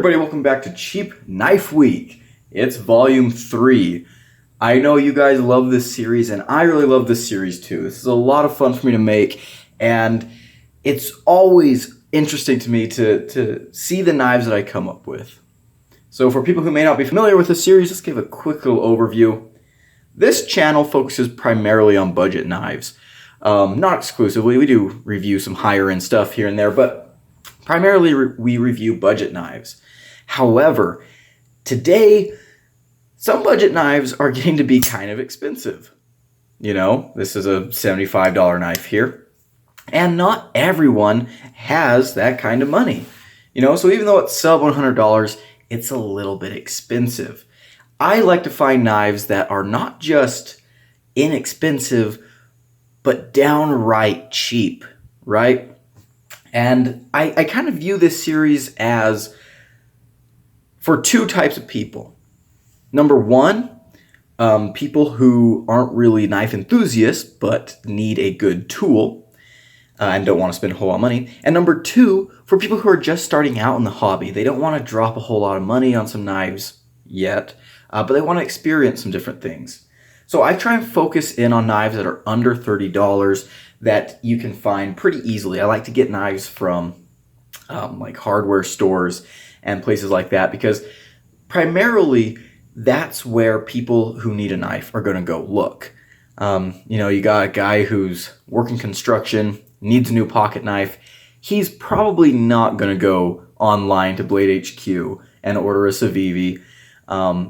Everybody, welcome back to Cheap Knife Week. It's Volume 3. I know you guys love this series, and I really love this series too. This is a lot of fun for me to make, and it's always interesting to me to see the knives that I come up with. So for people who may not be familiar with this series, let's give a quick little overview. This channel focuses primarily on budget knives. Not exclusively, we do review some higher end stuff here and there, but primarily we review budget knives. However, today, some budget knives are getting to be kind of expensive. You know, this is a $75 knife here, and not everyone has that kind of money. You know, so even though it's sub $100, it's a little bit expensive. I like to find knives that are not just inexpensive, but downright cheap, right? And I kind of view this series as for two types of people. Number one, people who aren't really knife enthusiasts, but need a good tool and don't want to spend a whole lot of money. And number two, for people who are just starting out in the hobby. They don't want to drop a whole lot of money on some knives yet, but they want to experience some different things. So I try and focus in on knives that are under $30 that you can find pretty easily. I like to get knives from like hardware stores and places like that, because primarily that's where people who need a knife are going to go look. You know, you got a guy who's working construction, needs a new pocket knife. He's probably not going to go online to Blade HQ and order a Civivi.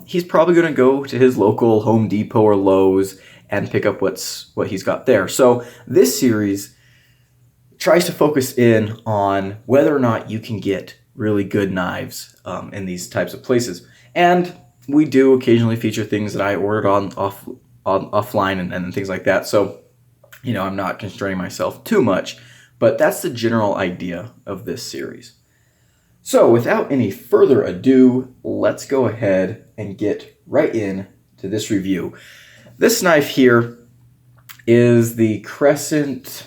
He's probably going to go to his local Home Depot or Lowe's and pick up what he's got there. So this series tries to focus in on whether or not you can get really good knives in these types of places. And we do occasionally feature things that I ordered offline and things like that. So, you know, I'm not constraining myself too much, but that's the general idea of this series. So without any further ado, let's go ahead and get right in to this review. This knife here is the Crescent.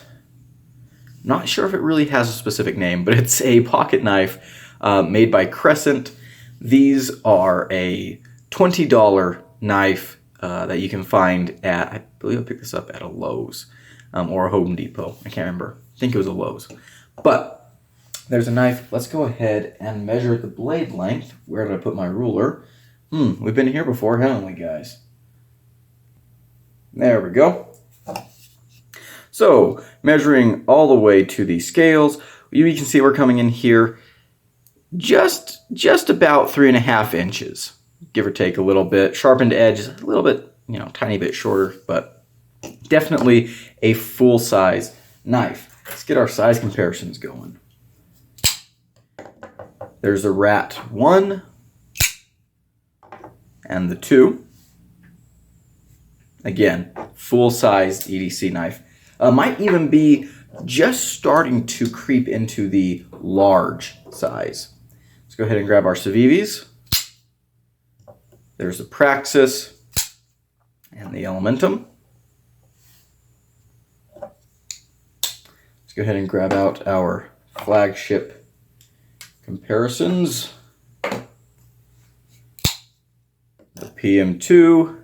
Not sure if it really has a specific name, but it's a pocket knife made by Crescent. These are a $20 knife that you can find at, I believe I picked this up at a Lowe's or a Home Depot. I can't remember. I think it was a Lowe's. But there's a knife. Let's go ahead and measure the blade length. Where did I put my ruler? We've been here before, haven't we, guys? There we go. So, measuring all the way to the scales, you can see we're coming in here just about 3.5 inches, give or take a little bit. Sharpened edge is a little bit, you know, tiny bit shorter, but definitely a full-size knife. Let's get our size comparisons going. There's the Rat 1 and the 2. Again, full-sized EDC knife. Might even be just starting to creep into the large size. Let's go ahead and grab our Civivis. There's the Praxis and the Elementum. Let's go ahead and grab out our flagship comparisons. The PM2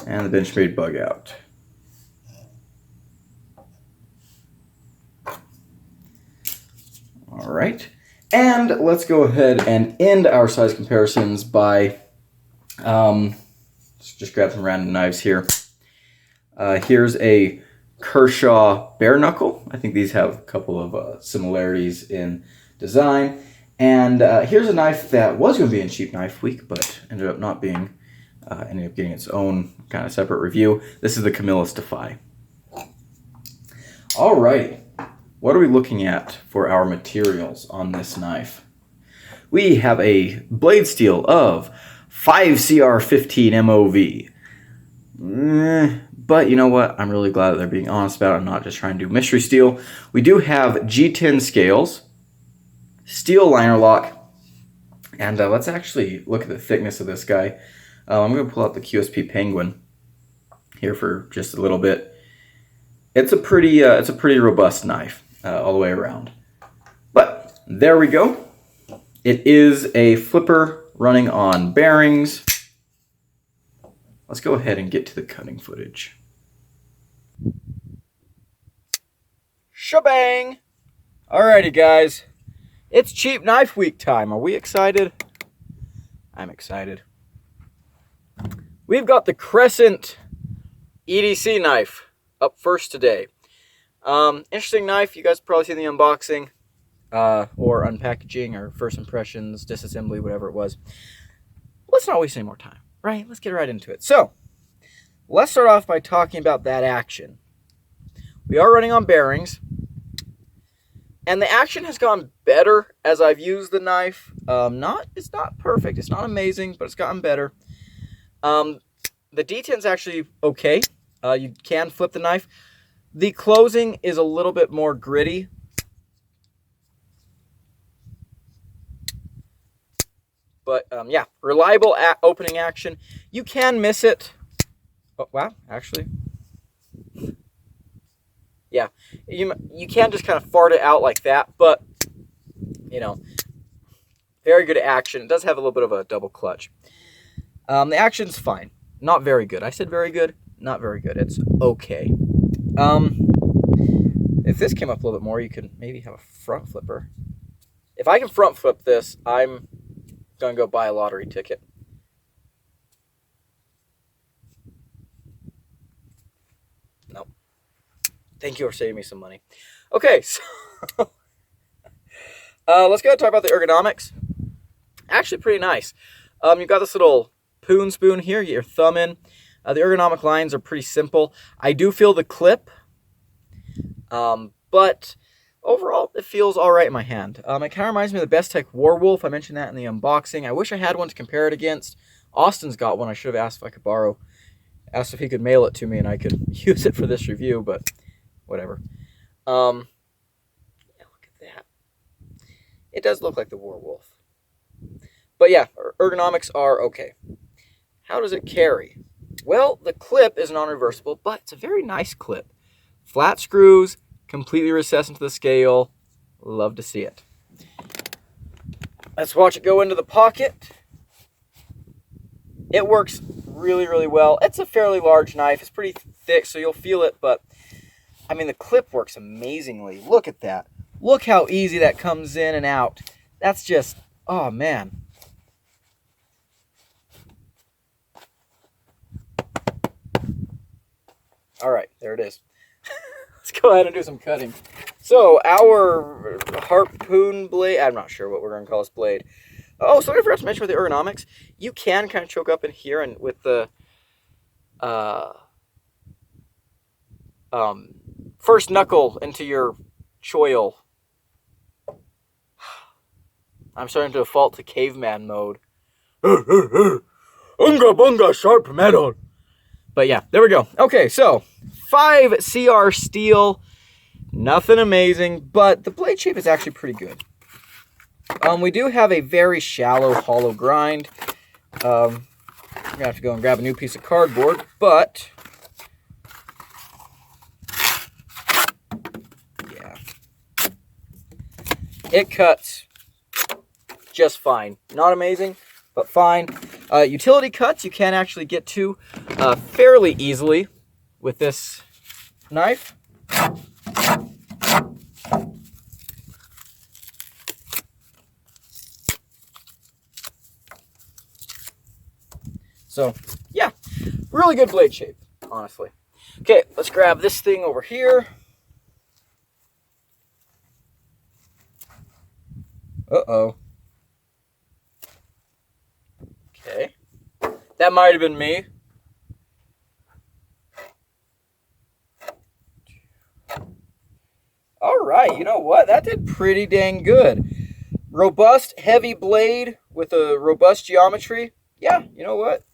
and the Benchmade Bug Out. All right, and let's go ahead and end our size comparisons by, let's just grab some random knives here. Here's a Kershaw Bare Knuckle. I think these have a couple of similarities in design. And here's a knife that was going to be in Cheap Knife Week, but ended up not being. Ended up getting its own kind of separate review. This is the Camillus Defy. All right. What are we looking at for our materials on this knife? We have a blade steel of 5CR15 MOV. But you know what? I'm really glad that they're being honest about it. I'm not just trying to do mystery steel. We do have G10 scales, steel liner lock, and let's actually look at the thickness of this guy. I'm going to pull out the QSP Penguin here for just a little bit. It's a pretty robust knife all the way around. But There we go. It is a flipper running on bearings. Let's go ahead and get to the cutting footage. Shebang! Alrighty guys, it's cheap knife week time. Are we excited? I'm excited. We've got the Crescent EDC knife up first today. Interesting knife. You guys probably seen the unboxing or unpackaging or first impressions, disassembly, whatever it was. Let's not waste any more time, right? Let's get right into it. So, let's start off by talking about that action. We are running on bearings, and the action has gotten better as I've used the knife. It's not perfect, it's not amazing, but it's gotten better. The deten's actually okay. You can flip the knife. The closing is a little bit more gritty. But yeah, reliable opening action. You can miss it. Oh, wow, actually. Yeah, you can just kind of fart it out like that, but, you know, very good action. It does have a little bit of a double clutch. The action's fine. Not very good. I said very good, not very good. It's okay. If this came up a little bit more, you could maybe have a front flipper. If I can front flip this, I'm going to go buy a lottery ticket. No. Thank you for saving me some money. Okay, so let's go ahead and talk about the ergonomics. Actually pretty nice. You've got this little poon spoon here, get your thumb in. The ergonomic lines are pretty simple. I do feel the clip, but overall it feels all right in my hand. It kind of reminds me of the Bestech Warwolf. I mentioned that in the unboxing. I wish I had one to compare it against. Austin's got one. I should have asked if I could borrow. Asked if he could mail it to me and I could use it for this review, but whatever. Yeah, look at that. It does look like the Warwolf. But yeah, ergonomics are okay. How does it carry? Well, the clip is non-reversible, but it's a very nice clip. Flat screws, completely recessed into the scale. Love to see it. Let's watch it go into the pocket. It works really, really well. It's a fairly large knife. It's pretty thick, so you'll feel it, but I mean, the clip works amazingly. Look at that. Look how easy that comes in and out. That's just, oh man. All right, there it is. Let's go ahead and do some cutting. So our harpoon blade, I'm not sure what we're going to call this blade. Oh, something I forgot to mention with the ergonomics. You can kind of choke up in here and with the first knuckle into your choil. I'm starting to default to caveman mode. Unga bunga sharp metal. But yeah, there we go. Okay, so 5 CR steel. Nothing amazing, but the blade shape is actually pretty good. We do have a very shallow hollow grind. I'm going to have to go and grab a new piece of cardboard, but yeah, it cuts just fine. Not amazing, but fine. Utility cuts you can actually get to fairly easily with this knife. So, yeah, really good blade shape, honestly. Okay, let's grab this thing over here. Uh-oh. Okay. That might have been me. All right, you know what? That did pretty dang good. Robust, heavy blade with a robust geometry. Yeah, you know what?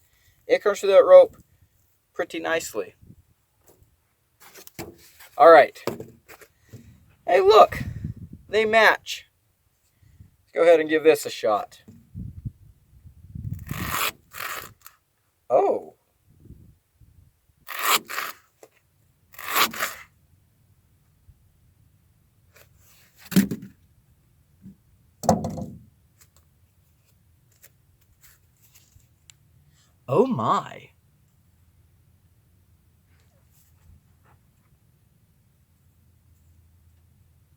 It comes through that rope pretty nicely. All right. Hey, look. They match. Let's go ahead and give this a shot. Oh. Oh my.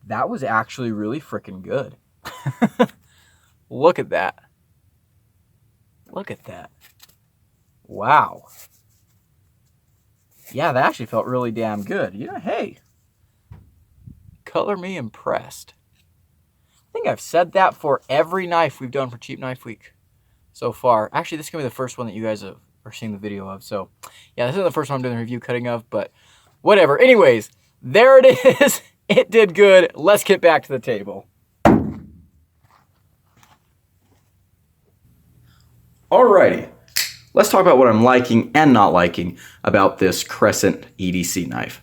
That was actually really freaking good. Look at that. Look at that. Wow. Yeah, that actually felt really damn good. You know, hey, color me impressed. I think I've said that for every knife we've done for Cheap Knife Week so far. Actually, this is going to be the first one that you guys are seeing the video of. So, yeah, this is the first one I'm doing the review cutting of, but whatever. Anyways, there it is. It did good. Let's get back to the table. Alrighty. Let's talk about what I'm liking and not liking about this Crescent EDC knife.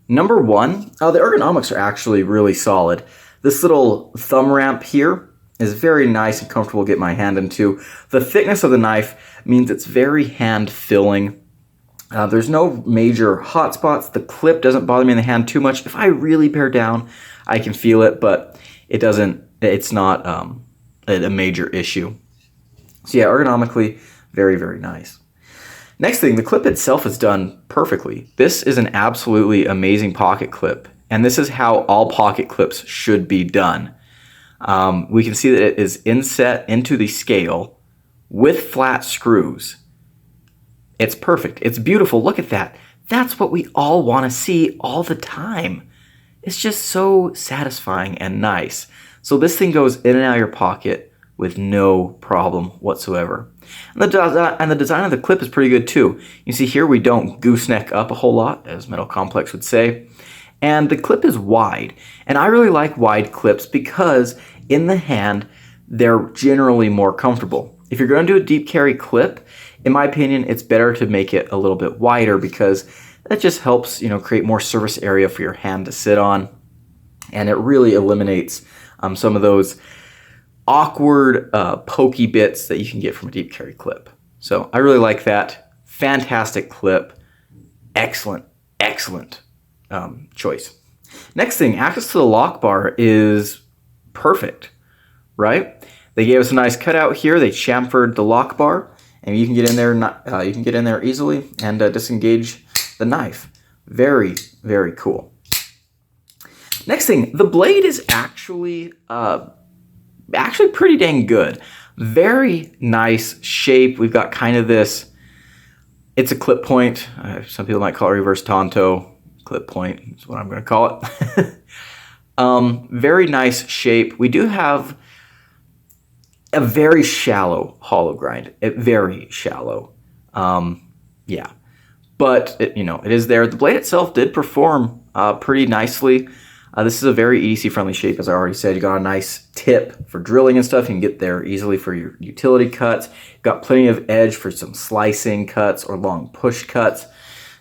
Number one, the ergonomics are actually really solid. This little thumb ramp here is very nice and comfortable to get my hand into. The thickness of the knife means it's very hand-filling. There's no major hot spots. The clip doesn't bother me in the hand too much. If I really bear down, I can feel it, but it's not a major issue. So yeah, ergonomically, very, very nice. Next thing, the clip itself is done perfectly. This is an absolutely amazing pocket clip, and this is how all pocket clips should be done. We can see that it is inset into the scale with flat screws. It's perfect. It's beautiful. Look at that. That's what we all want to see all the time. It's just so satisfying and nice. So this thing goes in and out of your pocket with no problem whatsoever. And the design of the clip is pretty good too. You see here we don't gooseneck up a whole lot, as Metal Complex would say. And the clip is wide. And I really like wide clips because in the hand, they're generally more comfortable. If you're going to do a deep carry clip, in my opinion, it's better to make it a little bit wider because that just helps, create more surface area for your hand to sit on. And it really eliminates some of those awkward pokey bits that you can get from a deep carry clip. So I really like that. Fantastic clip. Excellent, excellent choice. Next thing, access to the lock bar is perfect, right? They gave us a nice cutout here. They chamfered the lock bar, and you can get in there. You can get in there easily and disengage the knife. Very, very cool. Next thing, the blade is actually pretty dang good. Very nice shape. We've got kind of this, it's a clip point. Some people might call it reverse Tonto. Clip point is what I'm going to call it. Very nice shape. We do have a very shallow hollow grind. Very shallow. Yeah. But, it is there. The blade itself did perform pretty nicely. This is a very EDC-friendly shape, as I already said. You got a nice tip for drilling and stuff. You can get there easily for your utility cuts. You've got plenty of edge for some slicing cuts or long push cuts.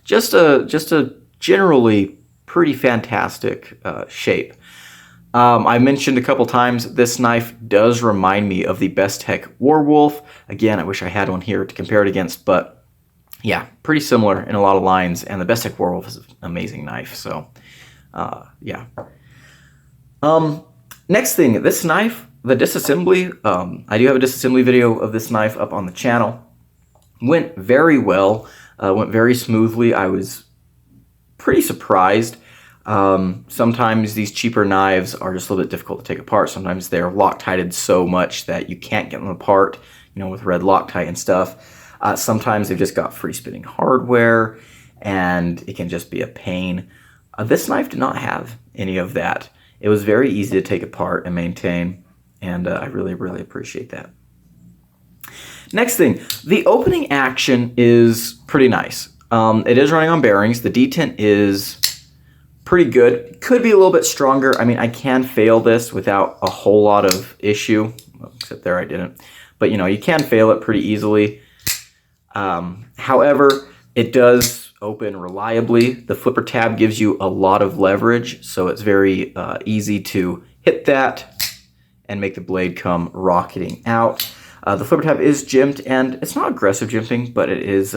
Just a generally pretty fantastic shape. I mentioned a couple times this knife does remind me of the Bestech Warwolf. Again, I wish I had one here to compare it against, but yeah, pretty similar in a lot of lines. And the Bestech Warwolf is an amazing knife. So yeah. Next thing, this knife, the disassembly, I do have a disassembly video of this knife up on the channel. Went very well, went very smoothly. I was pretty surprised. Sometimes these cheaper knives are just a little bit difficult to take apart. Sometimes they're Loctited so much that you can't get them apart, with red Loctite and stuff. Sometimes they've just got free spinning hardware and it can just be a pain. This knife did not have any of that. It was very easy to take apart and maintain, and I really, really appreciate that. Next thing, the opening action is pretty nice. It is running on bearings. The detent is pretty good. Could be a little bit stronger. I mean, I can fail this without a whole lot of issue, well, except there I didn't. But, you can fail it pretty easily. However, it does open reliably. The flipper tab gives you a lot of leverage, so it's very easy to hit that and make the blade come rocketing out. The flipper tab is jimped, and it's not aggressive jimping, but it is.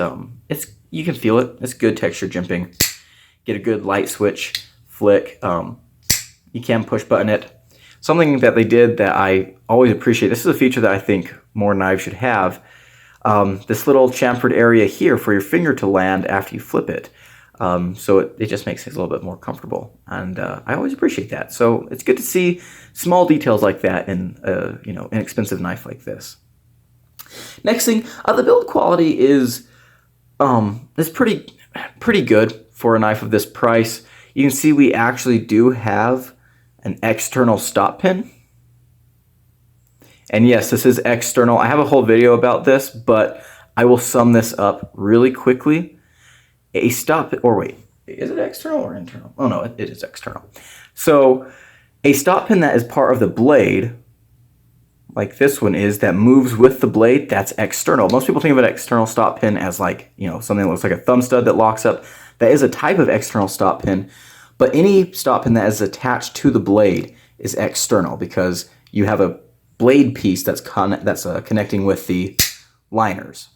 You can feel it. It's good texture jimping. Get a good light switch flick. You can push button it. Something that they did that I always appreciate. This is a feature that I think more knives should have. this little chamfered area here for your finger to land after you flip it. So it just makes things a little bit more comfortable, and I always appreciate that. So it's good to see small details like that in inexpensive knife like this. Next thing, the build quality is pretty good for a knife of this price. You can see we actually do have an external stop pin. And yes, this is external. I have a whole video about this, but I will sum this up really quickly. A stop, or wait, is it external or internal? Oh no, it is external. So a stop pin that is part of the blade, like this one is, that moves with the blade, that's external. Most people think of an external stop pin as like, something that looks like a thumb stud that locks up. That is a type of external stop pin, but any stop pin that is attached to the blade is external because you have a blade piece that's connecting with the liners.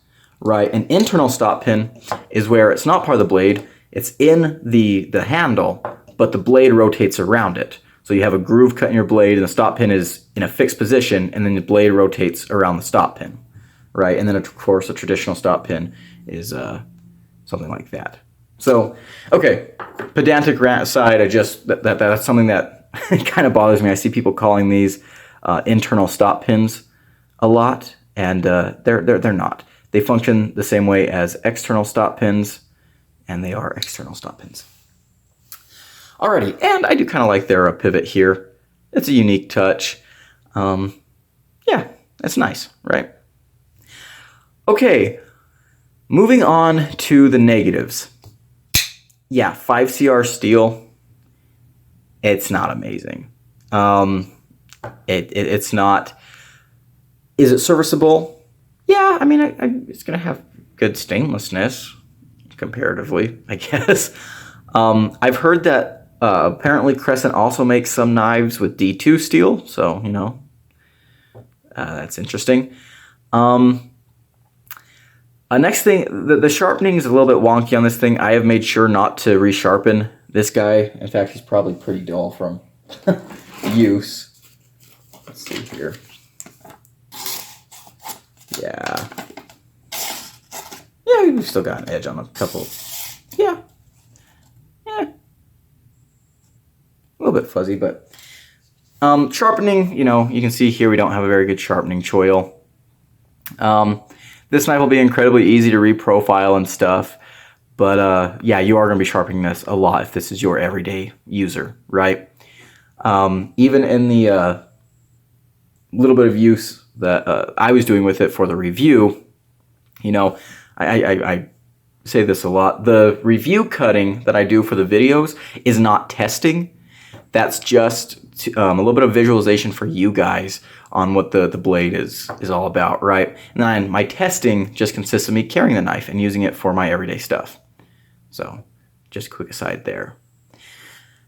Right, an internal stop pin is where it's not part of the blade, it's in the handle, but the blade rotates around it. So you have a groove cut in your blade and the stop pin is in a fixed position and then the blade rotates around the stop pin. Right, and then of course a traditional stop pin is something like that. So, okay, pedantic rant aside, that's something that kind of bothers me. I see people calling these internal stop pins a lot, and they're not. They function the same way as external stop pins, and they are external stop pins. Alrighty, and I do kind of like their pivot here. It's a unique touch. Yeah, it's nice, right? Okay, moving on to the negatives. Yeah, 5CR steel, it's not amazing. It's not. Is it serviceable? Yeah, I mean, it's going to have good stainlessness, comparatively, I guess. I've heard that apparently Crescent also makes some knives with D2 steel, so, that's interesting. Next thing, the sharpening is a little bit wonky on this thing. I have made sure not to resharpen this guy. In fact, he's probably pretty dull from use. Let's see here. Yeah, we've still got an edge on a couple. Yeah, a little bit fuzzy, but sharpening, you can see here we don't have a very good sharpening choil. This knife will be incredibly easy to reprofile and stuff, but yeah, you are going to be sharpening this a lot if this is your everyday user, right? Even in the little bit of use that I was doing with it for the review, I say this a lot. The review cutting that I do for the videos is not testing. That's just a little bit of visualization for you guys on what the blade is all about, right? And then my testing just consists of me carrying the knife and using it for my everyday stuff. So, just a quick aside there.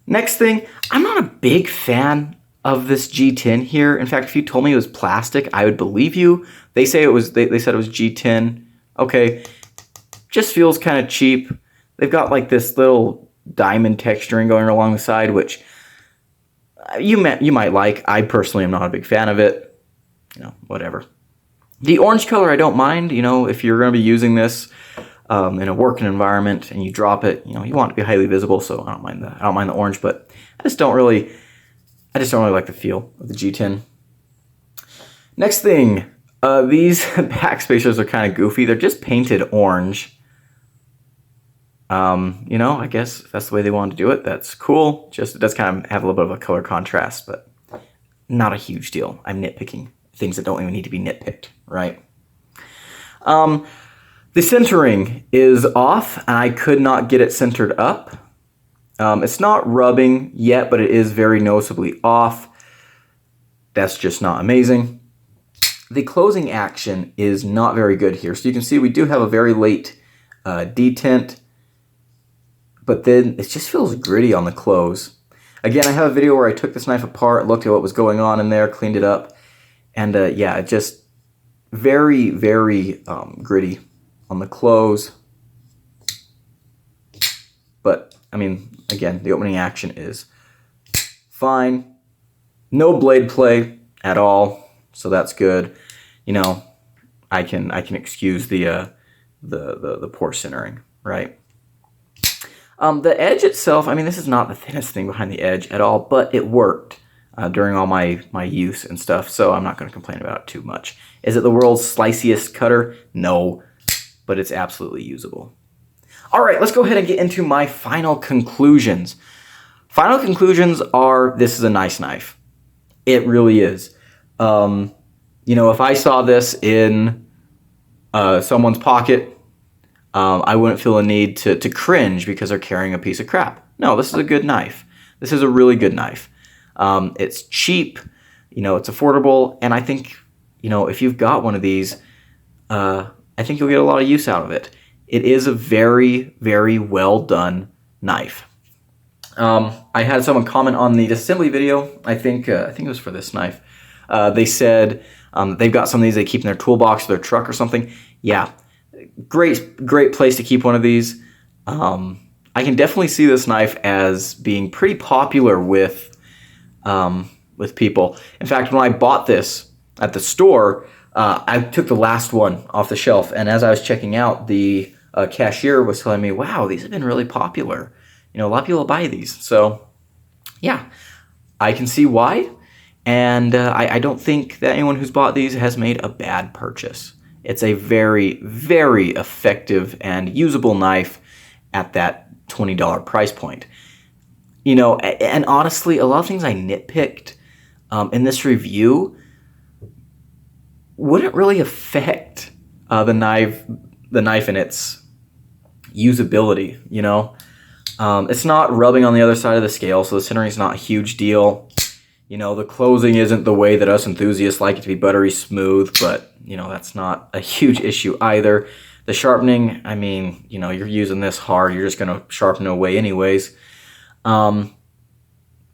Next thing, I'm not a big fan of this G10 here. In fact, if you told me it was plastic, I would believe you. They say it was. They said it was G10. Okay, just feels kind of cheap. They've got like this little diamond texturing going along the side, which you might like. I personally am not a big fan of it. Whatever. The orange color I don't mind. If you're going to be using this in a working environment and you drop it, you want it to be highly visible. So I don't mind the orange, but I just don't really like the feel of the G10. Next thing, these backspacers are kind of goofy. They're just painted orange. I guess if that's the way they wanted to do it, that's cool. Just, it does kind of have a little bit of a color contrast, but not a huge deal. I'm nitpicking things that don't even need to be nitpicked, right? The centering is off, and I could not get it centered up. It's not rubbing yet, but it is very noticeably off. That's just not amazing. The closing action is not very good here. So you can see we do have a very late detent, but then it just feels gritty on the close. Again, I have a video where I took this knife apart, looked at what was going on in there, cleaned it up, and yeah, it just very, very gritty on the close. But, I mean, again, the opening action is fine. No blade play at all, so that's good. I can excuse the poor centering, right? The edge itself, I mean, this is not the thinnest thing behind the edge at all, but it worked during all my use and stuff, so I'm not going to complain about it too much. Is it the world's sliciest cutter? No, but it's absolutely usable. All right, let's go ahead and get into my final conclusions. Final conclusions are, this is a nice knife. It really is. You know, if I saw this in someone's pocket, I wouldn't feel a need to cringe because they're carrying a piece of crap. No, this is a good knife. This is a really good knife. It's cheap, you know, it's affordable, and I think, you know, if you've got one of these, I think you'll get a lot of use out of it. It is a very, very well done knife. I had someone comment on the assembly video. I think it was for this knife. They said they've got some of these they keep in their toolbox or their truck or something. Yeah, great place to keep one of these. I can definitely see this knife as being pretty popular with people. In fact, when I bought this at the store, I took the last one off the shelf, and as I was checking out, the cashier was telling me, wow, these have been really popular. You know, a lot of people buy these. So, yeah, I can see why, and I don't think that anyone who's bought these has made a bad purchase. It's a very, very effective and usable knife at that $20 price point. You know, and honestly, a lot of things I nitpicked in this review wouldn't really affect the knife and its usability, you know. It's not rubbing on the other side of the scale, so the centering is not a huge deal. You know, the closing isn't the way that us enthusiasts like it to be buttery smooth, but, you know, that's not a huge issue either. The sharpening, I mean, you know, you're using this hard, you're just going to sharpen it away anyways. But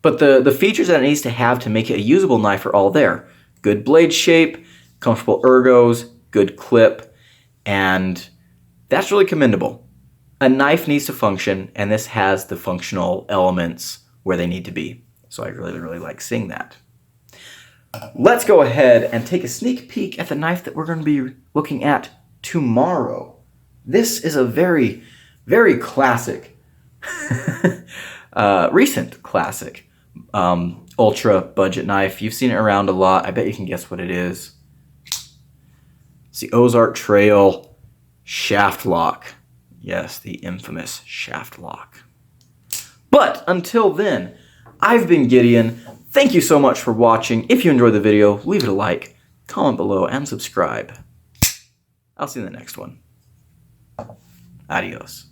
the features that it needs to have to make it a usable knife are all there. Good blade shape, comfortable ergos, good clip, and that's really commendable. A knife needs to function, and this has the functional elements where they need to be. So I really, really like seeing that. Let's go ahead and take a sneak peek at the knife that we're going to be looking at tomorrow. This is a very, very classic, recent classic ultra budget knife. You've seen it around a lot. I bet you can guess what it is. It's the Ozark Trail shaft lock. Yes, the infamous shaft lock. But until then, I've been Gideon. Thank you so much for watching. If you enjoyed the video, leave it a like, comment below, and subscribe. I'll see you in the next one. Adios.